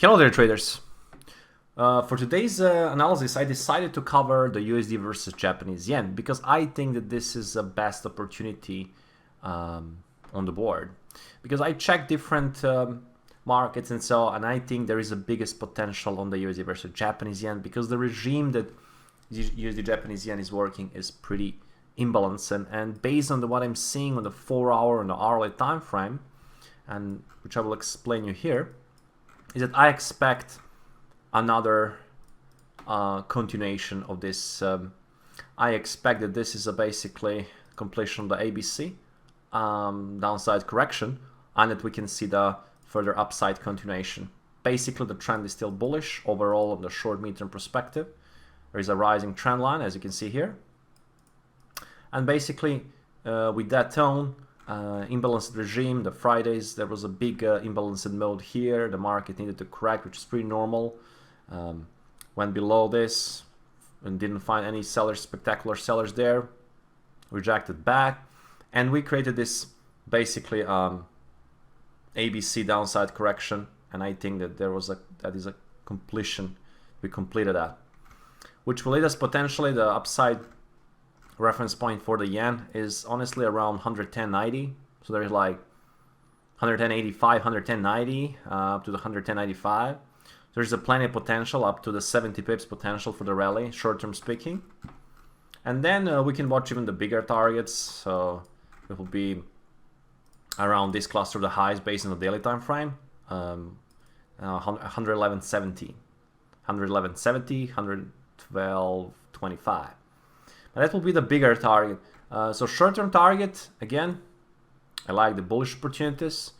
Hello there, traders. For today's analysis, I decided to cover the USD versus Japanese yen because I think that this is the best opportunity on the board. Because I checked different markets and so, and I think there is the biggest potential on the USD versus Japanese yen because the regime that USD Japanese yen is working is pretty imbalanced, and based on what I'm seeing on the 4-hour and the hourly time frame, and which I will explain you here, is that I expect another continuation of this. I expect that this is basically completion of the ABC downside correction, and that we can see the further upside continuation. Basically, the trend is still bullish overall on the short midterm perspective. There is a rising trend line, as you can see here, and basically with that tone, imbalanced regime, the Fridays, there was a big imbalanced mode here. The market needed to correct, which is pretty normal. Went below this and didn't find any sellers, spectacular sellers there. Rejected back, and we created this basically ABC downside correction, and I think that that is a completion. We completed that, which will lead us potentially the upside. Reference point for the yen is honestly around 110.90, so there's like 110.85, 110.90 up to the 110.95. There's a plenty of potential up to the 70 pips potential for the rally, short-term speaking. And then we can watch even the bigger targets, so it will be around this cluster of the highs based on the daily time frame, 111.70, 111.70, 112.25. That will be the bigger target. So short-term target, again, I like the bullish opportunities.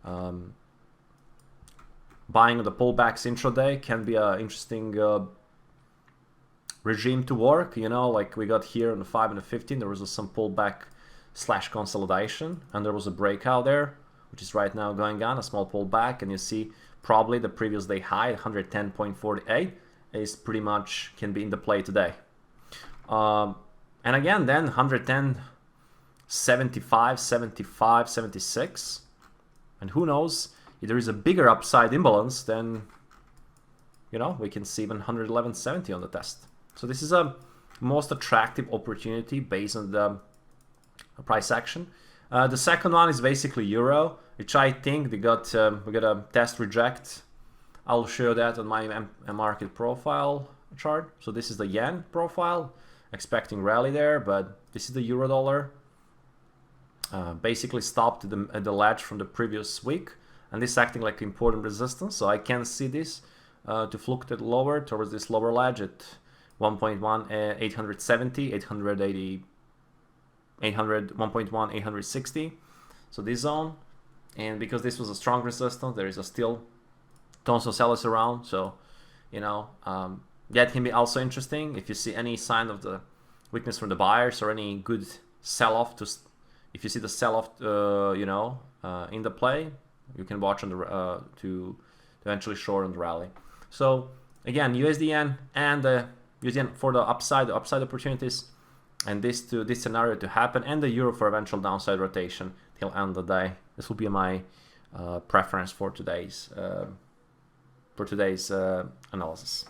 Buying the pullbacks intraday can be an interesting regime to work. You know, like we got here on the 5 and the 15, there was some pullback / consolidation, and there was a breakout there, which is right now going on, a small pullback, and you see probably the previous day high, 110.48, is pretty much can be in the play today. And again, then 110, 75, 75, 76. And who knows, if there is a bigger upside imbalance, then, you know, we can see even 111.70 on the test. So this is a most attractive opportunity based on the price action. The second one is basically euro, which I think we got a test reject. I'll show that on my market profile chart. So this is the yen profile, expecting rally there, but this is the euro dollar. Basically stopped at the ledge from the previous week, and this is acting like important resistance. So I can see this to fluctuate lower towards this lower ledge at 1.1 870, 880, 800, 1.1 860. So this zone, and because this was a strong resistance, there is still tons of sellers around. So, you know, that can be also interesting if you see any sign of the weakness from the buyers or any good sell-off. If you see the sell-off, you know, in the play, you can watch on the to eventually short on the rally. So again, USD yen and the USD yen for the upside opportunities, and this scenario to happen, and the euro for eventual downside rotation till end of the day. This will be my preference for today's analysis.